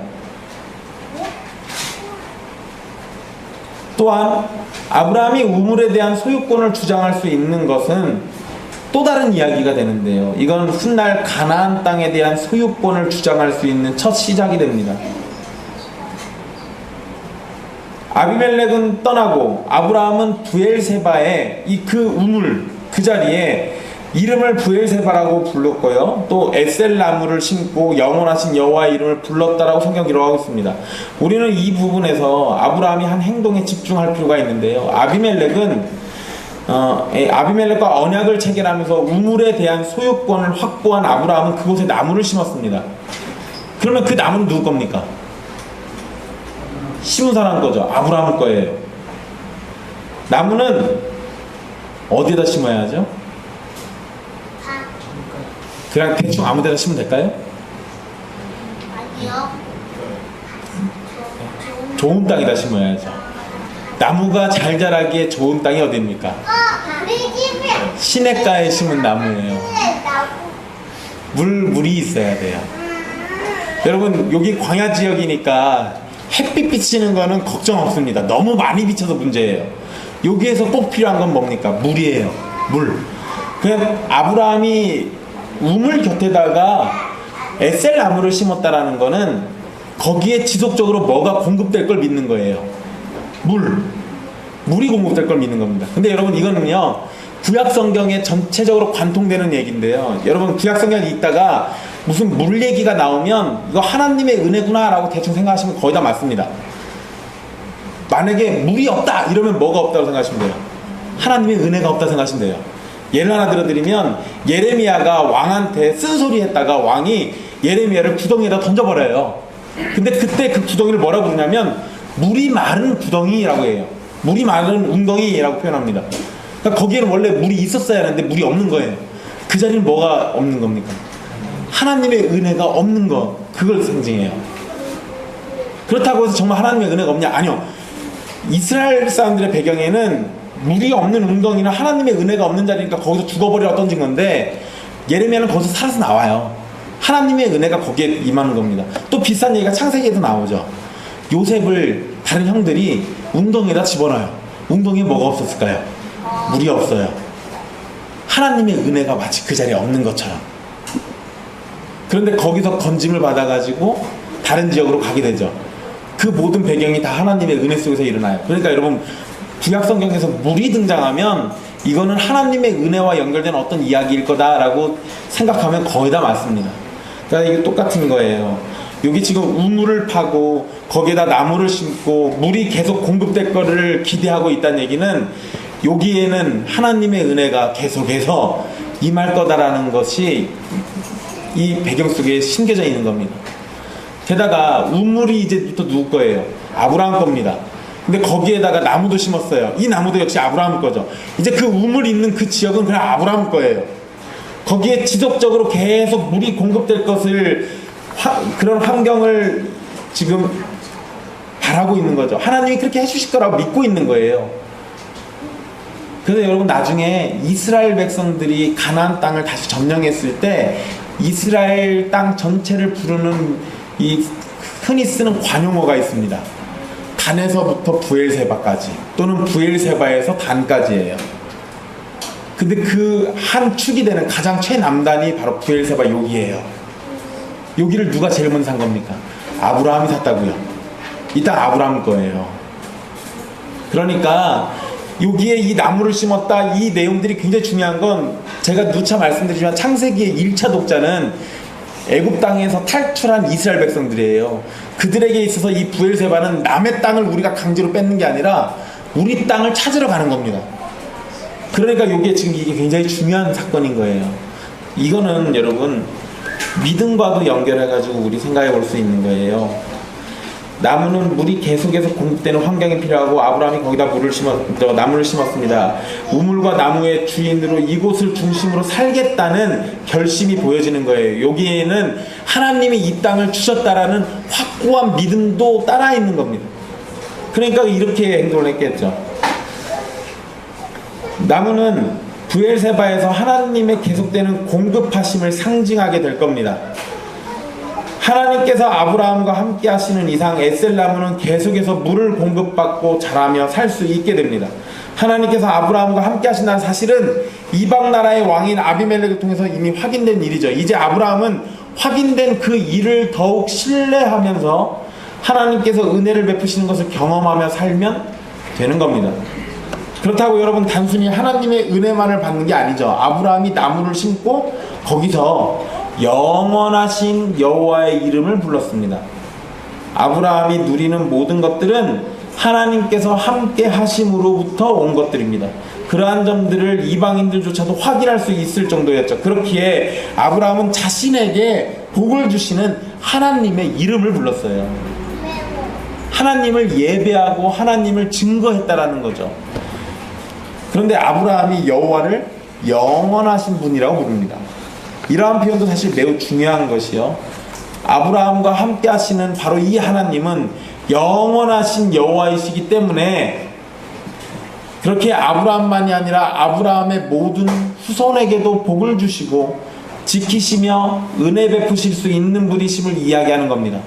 [SPEAKER 1] 또한 아브라함이 우물에 대한 소유권을 주장할 수 있는 것은 또 다른 이야기가 되는데요. 이건 훗날 가나안 땅에 대한 소유권을 주장할 수 있는 첫 시작이 됩니다. 아비멜렉은 떠나고 아브라함은 부엘세바의 그 우물 그 자리에 이름을 부엘세바라고 불렀고요. 또 에셀 나무를 심고 영원하신 여호와의 이름을 불렀다라고 성경 기록하고 있습니다. 우리는 이 부분에서 아브라함이 한 행동에 집중할 필요가 있는데요. 아비멜렉과 언약을 체결하면서 우물에 대한 소유권을 확보한 아브라함은 그곳에 나무를 심었습니다. 그러면 그 나무는 누구 겁니까? 심은 사람 거죠. 아브라함 거예요. 나무는 어디에다 심어야 하죠? 그냥 대충 아무 데나 심으면 될까요?
[SPEAKER 2] 아니요.
[SPEAKER 1] 좋은 땅에다 심어야죠. 나무가 잘 자라기에 좋은 땅이 어디입니까?
[SPEAKER 2] 우리 집에
[SPEAKER 1] 시냇가에 심은 나무예요. 물이 있어야 돼요. 여러분, 여기 광야 지역이니까 햇빛 비치는 거는 걱정 없습니다. 너무 많이 비쳐서 문제예요. 여기에서 꼭 필요한 건 뭡니까? 물이에요. 물. 그냥 아브라함이 우물 곁에다가 에셀 나무를 심었다라는 거는 거기에 지속적으로 뭐가 공급될 걸 믿는 거예요. 물이 공급될 걸 믿는 겁니다. 근데 여러분, 이거는요 구약 성경에 전체적으로 관통되는 얘기인데요. 여러분, 구약 성경에 있다가 무슨 물 얘기가 나오면 이거 하나님의 은혜구나 라고 대충 생각하시면 거의 다 맞습니다. 만약에 물이 없다 이러면 뭐가 없다고 생각하시면 돼요? 하나님의 은혜가 없다 생각하시면 돼요. 예를 하나 들어드리면 예레미야가 왕한테 쓴소리 했다가 왕이 예레미야를 구덩이에다 던져버려요. 근데 그때 그 구덩이를 뭐라고 부르냐면 물이 마른 구덩이라고 해요. 물이 마른 웅덩이라고 표현합니다. 그러니까 거기에는 원래 물이 있었어야 하는데 물이 없는 거예요. 그 자리는 뭐가 없는 겁니까? 하나님의 은혜가 없는 거, 그걸 상징해요.
[SPEAKER 2] 그렇다고 해서 정말 하나님의 은혜가 없냐? 아니요. 이스라엘 사람들의 배경에는 물이 없는 웅덩이나 하나님의 은혜가 없는 자리니까 거기서 죽어버리라고 던진 건데, 예레미야는 거기서 살아서 나와요. 하나님의 은혜가 거기에 임하는 겁니다. 또 비슷한 얘기가 창세기에도 나오죠. 요셉을 다른 형들이 웅덩이에다 집어넣어요. 웅덩이에 뭐가 없었을까요? 물이 없어요. 하나님의 은혜가 마치 그 자리에 없는 것처럼. 그런데 거기서 건짐을 받아가지고 다른 지역으로 가게 되죠. 그 모든 배경이 다 하나님의 은혜 속에서 일어나요. 그러니까 여러분, 구약성경에서 물이 등장하면 이거는 하나님의 은혜와 연결된 어떤 이야기일 거다라고 생각하면 거의 다 맞습니다. 그러니까 이게 똑같은 거예요. 여기 지금 우물을 파고 거기에다 나무를 심고 물이 계속 공급될 거를 기대하고 있다는 얘기는, 여기에는 하나님의 은혜가 계속해서 임할 거다라는 것이 이 배경 속에 심겨져 있는 겁니다. 게다가 우물이 이제부터 누구 거예요? 아브라함 겁니다. 근데 거기에다가 나무도 심었어요. 이 나무도 역시 아브라함 거죠. 이제 그 우물이 있는 그 지역은 그냥 아브라함 거예요. 거기에 지속적으로 계속 물이 공급될 것을, 그런 환경을 지금 바라고 있는 거죠. 하나님이 그렇게 해주실 거라고 믿고 있는 거예요. 그래서 여러분, 나중에 이스라엘 백성들이 가나안 땅을 다시 점령했을 때 이스라엘 땅 전체를 부르는 이 흔히 쓰는 관용어가 있습니다. 단에서부터 부엘세바까지, 또는 부엘세바에서 단까지예요. 근데 그 한 축이 되는 가장 최남단이 바로 부엘세바 여기예요. 여기를 누가 제일 먼저 산 겁니까? 아브라함이 샀다고요. 이 땅 아브라함 거예요. 그러니까 여기에 이 나무를 심었다, 이 내용들이 굉장히 중요한 건, 제가 누차 말씀드리지만 창세기의 1차 독자는 애굽 땅에서 탈출한 이스라엘 백성들이에요. 그들에게 있어서 이 부엘세바는 남의 땅을 우리가 강제로 뺏는 게 아니라 우리 땅을 찾으러 가는 겁니다. 그러니까 여기에 지금 이게 굉장히 중요한 사건인 거예요. 이거는 여러분, 믿음과도 연결해가지고 우리 생각해 볼 수 있는 거예요. 나무는 물이 계속해서 공급되는 환경이 필요하고, 아브라함이 거기다 나무를 심었습니다. 우물과 나무의 주인으로 이곳을 중심으로 살겠다는 결심이 보여지는 거예요. 여기에는 하나님이 이 땅을 주셨다라는 확고한 믿음도 따라 있는 겁니다. 그러니까 이렇게 행동을 했겠죠. 나무는 부엘세바에서 하나님의 계속되는 공급하심을 상징하게 될 겁니다. 하나님께서 아브라함과 함께 하시는 이상 에셀나무는 계속해서 물을 공급받고 자라며 살 수 있게 됩니다. 하나님께서 아브라함과 함께 하신다는 사실은 이방 나라의 왕인 아비멜렉을 통해서 이미 확인된 일이죠. 이제 아브라함은 확인된 그 일을 더욱 신뢰하면서 하나님께서 은혜를 베푸시는 것을 경험하며 살면 되는 겁니다. 그렇다고 여러분, 단순히 하나님의 은혜만을 받는 게 아니죠. 아브라함이 나무를 심고 거기서 영원하신 여호와의 이름을 불렀습니다. 아브라함이 누리는 모든 것들은 하나님께서 함께 하심으로부터 온 것들입니다. 그러한 점들을 이방인들조차도 확인할 수 있을 정도였죠. 그렇기에 아브라함은 자신에게 복을 주시는 하나님의 이름을 불렀어요. 하나님을 예배하고 하나님을 증거했다라는 거죠. 그런데 아브라함이 여호와를 영원하신 분이라고 부릅니다. 이러한 표현도 사실 매우 중요한 것이요, 아브라함과 함께 하시는 바로 이 하나님은 영원하신 여호와이시기 때문에 그렇게 아브라함만이 아니라 아브라함의 모든 후손에게도 복을 주시고 지키시며 은혜 베푸실 수 있는 분이심을 이야기하는 겁니다.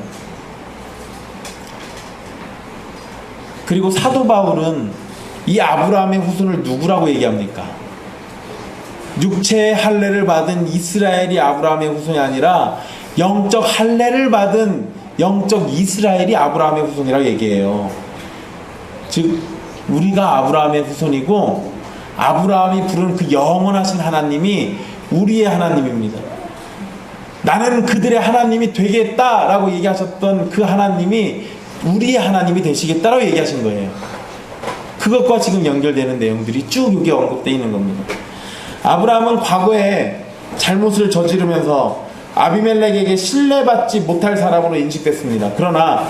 [SPEAKER 2] 그리고 사도 바울은 이 아브라함의 후손을 누구라고 얘기합니까? 육체의 할례를 받은 이스라엘이 아브라함의 후손이 아니라 영적 할례를 받은 영적 이스라엘이 아브라함의 후손이라고 얘기해요. 즉 우리가 아브라함의 후손이고, 아브라함이 부른 그 영원하신 하나님이 우리의 하나님입니다. 나는 그들의 하나님이 되겠다라고 얘기하셨던 그 하나님이 우리의 하나님이 되시겠다라고 얘기하신 거예요. 그것과 지금 연결되는 내용들이 쭉 여기 언급되어 있는 겁니다. 아브라함은 과거에 잘못을 저지르면서 아비멜렉에게 신뢰받지 못할 사람으로 인식됐습니다. 그러나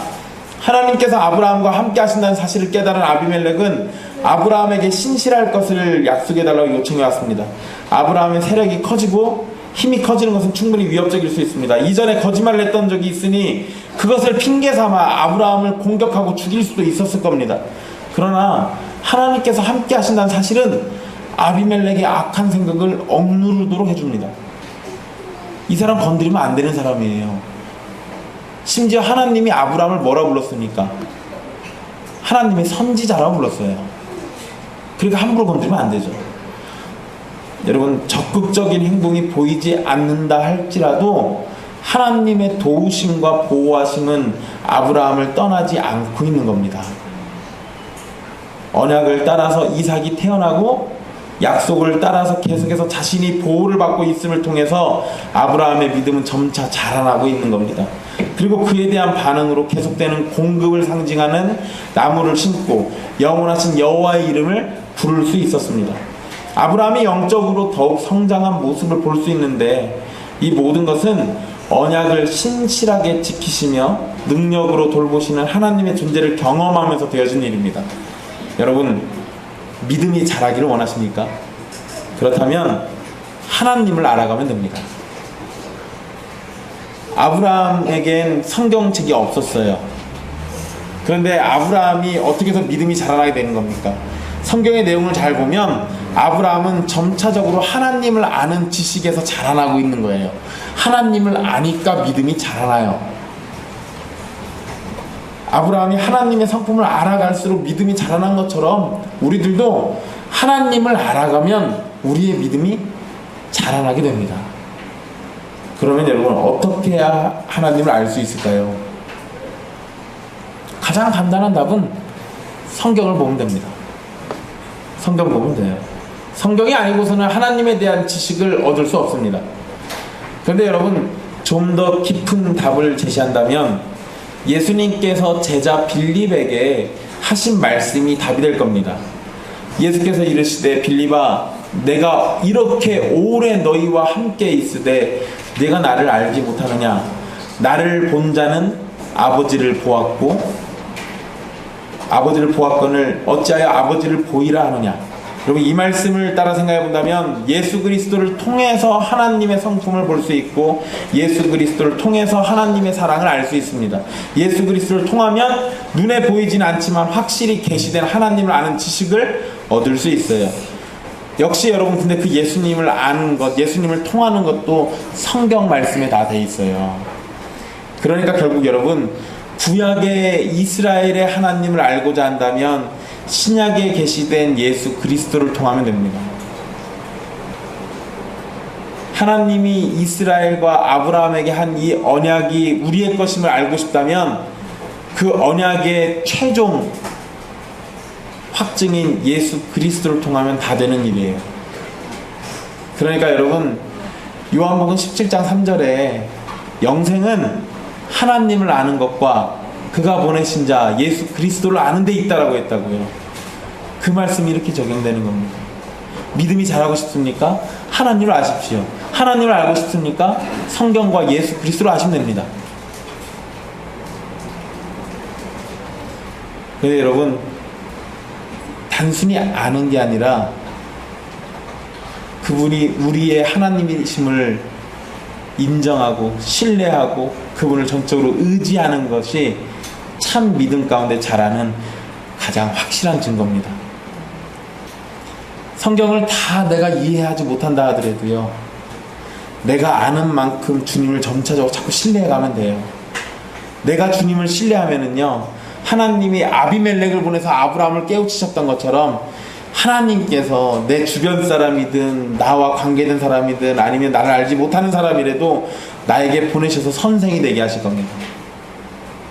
[SPEAKER 2] 하나님께서 아브라함과 함께 하신다는 사실을 깨달은 아비멜렉은 아브라함에게 신실할 것을 약속해달라고 요청해 왔습니다. 아브라함의 세력이 커지고 힘이 커지는 것은 충분히 위협적일 수 있습니다. 이전에 거짓말을 했던 적이 있으니 그것을 핑계 삼아 아브라함을 공격하고 죽일 수도 있었을 겁니다. 그러나 하나님께서 함께 하신다는 사실은 아비멜렉의 악한 생각을 억누르도록 해줍니다. 이 사람 건드리면 안 되는 사람이에요. 심지어 하나님이 아브라함을 뭐라 불렀습니까? 하나님의 선지자라고 불렀어요. 그러니까 함부로 건드리면 안 되죠. 여러분, 적극적인 행동이 보이지 않는다 할지라도 하나님의 도우심과 보호하심은 아브라함을 떠나지 않고 있는 겁니다. 언약을 따라서 이삭이 태어나고 약속을 따라서 계속해서 자신이 보호를 받고 있음을 통해서 아브라함의 믿음은 점차 자라나고 있는 겁니다. 그리고 그에 대한 반응으로 계속되는 공급을 상징하는 나무를 심고 영원하신 여호와의 이름을 부를 수 있었습니다. 아브라함이 영적으로 더욱 성장한 모습을 볼 수 있는데 이 모든 것은 언약을 신실하게 지키시며 능력으로 돌보시는 하나님의 존재를 경험하면서 되어진 일입니다. 여러분, 믿음이 자라기를 원하십니까? 그렇다면 하나님을 알아가면 됩니다. 아브라함에겐 성경책이 없었어요. 그런데 아브라함이 어떻게 해서 믿음이 자라나게 되는 겁니까? 성경의 내용을 잘 보면 아브라함은 점차적으로 하나님을 아는 지식에서 자라나고 있는 거예요. 하나님을 아니까 믿음이 자라나요. 아브라함이 하나님의 성품을 알아갈수록 믿음이 자라난 것처럼 우리들도 하나님을 알아가면 우리의 믿음이 자라나게 됩니다. 그러면 여러분, 어떻게 해야 하나님을 알 수 있을까요? 가장 간단한 답은 성경을 보면 됩니다. 성경 보면 돼요. 성경이 아니고서는 하나님에 대한 지식을 얻을 수 없습니다. 그런데 여러분, 좀 더 깊은 답을 제시한다면 예수님께서 제자 빌립에게 하신 말씀이 답이 될 겁니다. 예수께서 이르시되 빌립아, 내가 이렇게 오래 너희와 함께 있으되 내가 나를 알지 못하느냐? 나를 본 자는 아버지를 보았고 아버지를 보았거늘 어찌하여 아버지를 보이라 하느냐? 여러분, 이 말씀을 따라 생각해 본다면 예수 그리스도를 통해서 하나님의 성품을 볼 수 있고 예수 그리스도를 통해서 하나님의 사랑을 알 수 있습니다. 예수 그리스도를 통하면 눈에 보이진 않지만 확실히 계시된 하나님을 아는 지식을 얻을 수 있어요. 역시 여러분, 근데 그 예수님을 아는 것, 예수님을 통하는 것도 성경 말씀에 다 돼 있어요. 그러니까 결국 여러분, 구약의 이스라엘의 하나님을 알고자 한다면 신약에 계시된 예수 그리스도를 통하면 됩니다. 하나님이 이스라엘과 아브라함에게 한 이 언약이 우리의 것임을 알고 싶다면 그 언약의 최종 확증인 예수 그리스도를 통하면 다 되는 일이에요. 그러니까 여러분, 요한복음 17장 3절에 영생은 하나님을 아는 것과 그가 보내신 자 예수 그리스도를 아는 데 있다라고 했다고요. 그 말씀이 이렇게 적용되는 겁니다. 믿음이 자라고 싶습니까? 하나님을 아십시오. 하나님을 알고 싶습니까? 성경과 예수 그리스도를 아시면 됩니다. 근데 여러분, 단순히 아는 게 아니라 그분이 우리의 하나님이심을 인정하고 신뢰하고 그분을 전적으로 의지하는 것이 참 믿음 가운데 자라는 가장 확실한 증거입니다. 성경을 다 내가 이해하지 못한다 하더라도요, 내가 아는 만큼 주님을 점차적으로 자꾸 신뢰해가면 돼요. 내가 주님을 신뢰하면은요, 하나님이 아비멜렉을 보내서 아브라함을 깨우치셨던 것처럼 하나님께서 내 주변 사람이든 나와 관계된 사람이든 아니면 나를 알지 못하는 사람이라도 나에게 보내셔서 선생이 되게 하실 겁니다.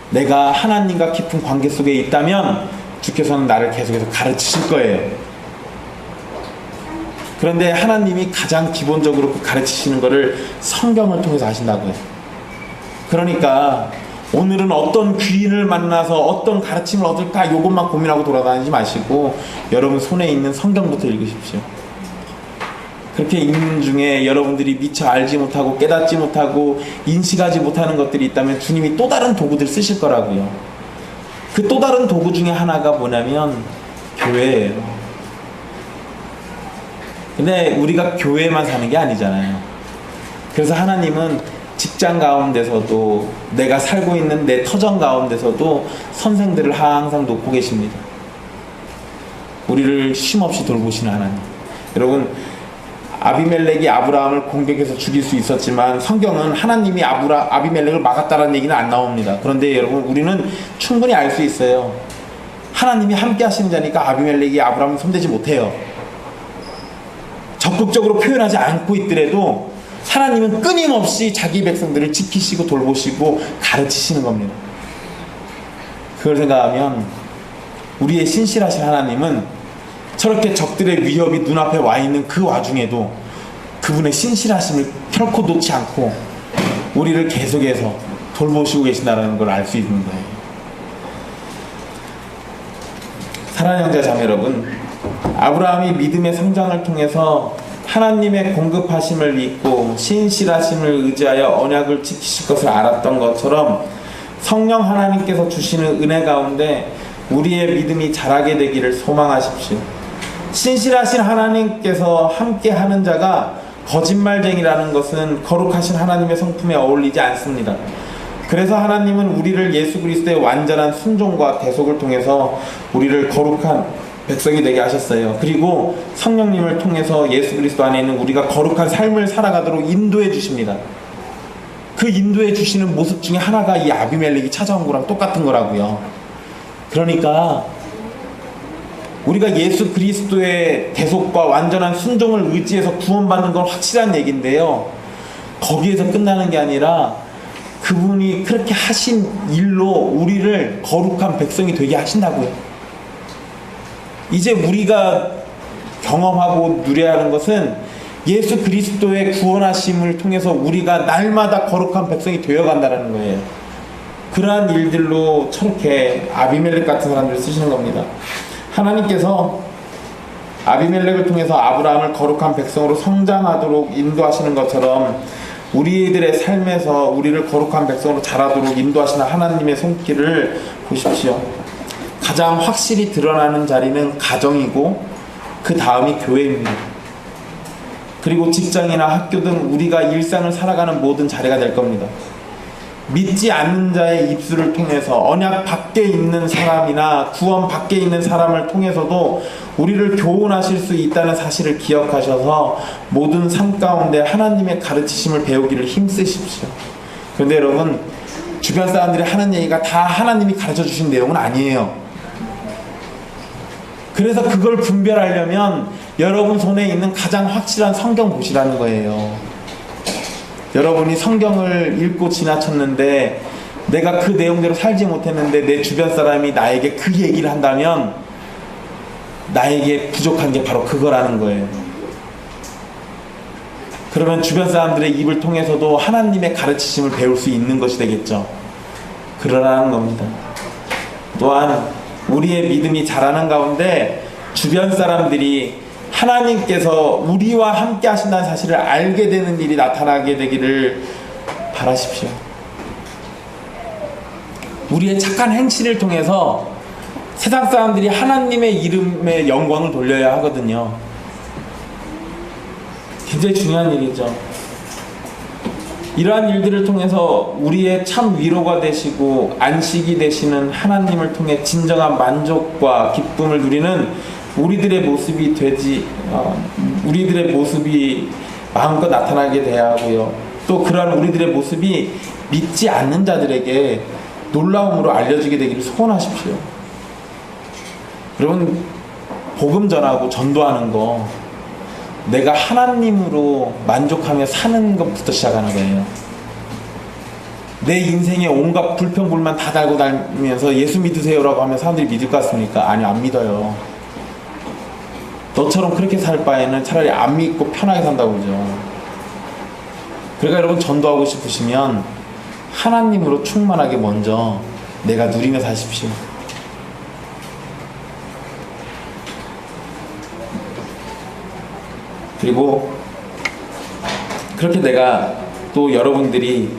[SPEAKER 2] 내가 하나님과 깊은 관계 속에 있다면 주께서는 나를 계속해서 가르치실 거예요. 그런데 하나님이 가장 기본적으로 그 가르치시는 것을 성경을 통해서 하신다고요. 그러니까 오늘은 어떤 귀인을 만나서 어떤 가르침을 얻을까, 이것만 고민하고 돌아다니지 마시고 여러분 손에 있는 성경부터 읽으십시오. 그렇게 읽는 중에 여러분들이 미처 알지 못하고 깨닫지 못하고 인식하지 못하는 것들이 있다면 주님이 또 다른 도구들 쓰실 거라고요. 그 또 다른 도구 중에 하나가 뭐냐면 교회예요. 근데 우리가 교회만 사는 게 아니잖아요. 그래서 하나님은 직장 가운데서도 내가 살고 있는 내 터전 가운데서도 선생들을 항상 놓고 계십니다. 우리를 쉼없이 돌보시는 하나님. 여러분, 아비멜렉이 아브라함을 공격해서 죽일 수 있었지만 성경은 하나님이 아비멜렉을 막았다는 얘기는 안 나옵니다. 그런데 여러분, 우리는 충분히 알 수 있어요. 하나님이 함께 하시는 자니까 아비멜렉이 아브라함을 손대지 못해요. 적극적으로 표현하지 않고 있더라도 하나님은 끊임없이 자기 백성들을 지키시고 돌보시고 가르치시는 겁니다. 그걸 생각하면 우리의 신실하신 하나님은 저렇게 적들의 위협이 눈앞에 와 있는 그 와중에도 그분의 신실하심을 결코 놓지 않고 우리를 계속해서 돌보시고 계신다는 걸 알 수 있는 거예요. 사랑하는 형제 자매 여러분, 아브라함이 믿음의 성장을 통해서 하나님의 공급하심을 믿고 신실하심을 의지하여 언약을 지키실 것을 알았던 것처럼 성령 하나님께서 주시는 은혜 가운데 우리의 믿음이 자라게 되기를 소망하십시오. 신실하신 하나님께서 함께 하는 자가 거짓말쟁이라는 것은 거룩하신 하나님의 성품에 어울리지 않습니다. 그래서 하나님은 우리를 예수 그리스도의 완전한 순종과 대속을 통해서 우리를 거룩한 백성이 되게 하셨어요. 그리고 성령님을 통해서 예수 그리스도 안에 있는 우리가 거룩한 삶을 살아가도록 인도해 주십니다. 그 인도해 주시는 모습 중에 하나가 이 아비멜렉이 찾아온 거랑 똑같은 거라고요. 그러니까 우리가 예수 그리스도의 대속과 완전한 순종을 의지해서 구원받는 건 확실한 얘기인데요, 거기에서 끝나는 게 아니라 그분이 그렇게 하신 일로 우리를 거룩한 백성이 되게 하신다고요. 이제 우리가 경험하고 누려야 하는 것은 예수 그리스도의 구원하심을 통해서 우리가 날마다 거룩한 백성이 되어간다는 거예요. 그러한 일들로 저렇게 아비멜렉 같은 사람들을 쓰시는 겁니다. 하나님께서 아비멜렉을 통해서 아브라함을 거룩한 백성으로 성장하도록 인도하시는 것처럼 우리들의 삶에서 우리를 거룩한 백성으로 자라도록 인도하시는 하나님의 손길을 보십시오. 가장 확실히 드러나는 자리는 가정이고 그 다음이 교회입니다. 그리고 직장이나 학교 등 우리가 일상을 살아가는 모든 자리가 될 겁니다. 믿지 않는 자의 입술을 통해서 언약 밖에 있는 사람이나 구원 밖에 있는 사람을 통해서도 우리를 교훈하실 수 있다는 사실을 기억하셔서 모든 삶 가운데 하나님의 가르치심을 배우기를 힘쓰십시오. 그런데 여러분, 주변 사람들이 하는 얘기가 다 하나님이 가르쳐 주신 내용은 아니에요. 그래서 그걸 분별하려면 여러분 손에 있는 가장 확실한 성경 보시라는 거예요. 여러분이 성경을 읽고 지나쳤는데 내가 그 내용대로 살지 못했는데 내 주변 사람이 나에게 그 얘기를 한다면 나에게 부족한 게 바로 그거라는 거예요. 그러면 주변 사람들의 입을 통해서도 하나님의 가르치심을 배울 수 있는 것이 되겠죠. 그러라는 겁니다. 또한 우리의 믿음이 자라는 가운데 주변 사람들이 하나님께서 우리와 함께 하신다는 사실을 알게 되는 일이 나타나게 되기를 바라십시오. 우리의 착한 행실을 통해서 세상 사람들이 하나님의 이름에 영광을 돌려야 하거든요. 굉장히 중요한 일이죠. 이러한 일들을 통해서 우리의 참 위로가 되시고 안식이 되시는 하나님을 통해 진정한 만족과 기쁨을 누리는 우리들의 모습이 마음껏 나타나게 돼야 하고요. 또 그러한 우리들의 모습이 믿지 않는 자들에게 놀라움으로 알려지게 되기를 소원하십시오. 여러분, 복음 전하고 전도하는 거 내가 하나님으로 만족하며 사는 것부터 시작하는 거예요. 내 인생에 온갖 불평불만 다 달고 다니면서 예수 믿으세요라고 하면 사람들이 믿을 것 같습니까? 아니요, 안 믿어요. 너처럼 그렇게 살 바에는 차라리 안 믿고 편하게 산다고 그러죠. 그러니까 여러분, 전도하고 싶으시면 하나님으로 충만하게 먼저 내가 누리며 사십시오. 그리고 그렇게 내가 또 여러분들이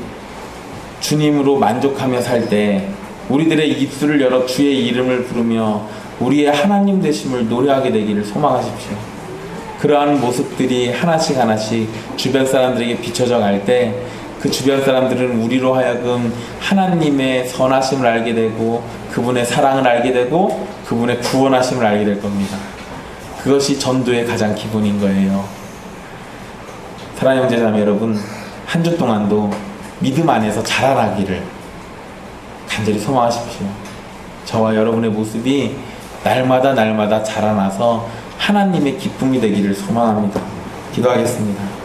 [SPEAKER 2] 주님으로 만족하며 살 때 우리들의 입술을 열어 주의 이름을 부르며 우리의 하나님 되심을 노래하게 되기를 소망하십시오.
[SPEAKER 1] 그러한 모습들이 하나씩 하나씩 주변 사람들에게 비춰져 갈 때 그 주변 사람들은 우리로 하여금 하나님의 선하심을 알게 되고 그분의 사랑을 알게 되고 그분의 구원하심을 알게 될 겁니다. 그것이 전도의 가장 기본인 거예요. 사랑하는 형제자매 여러분, 한 주 동안도 믿음 안에서 자라나기를 간절히 소망하십시오. 저와 여러분의 모습이 날마다 자라나서 하나님의 기쁨이 되기를 소망합니다. 기도하겠습니다.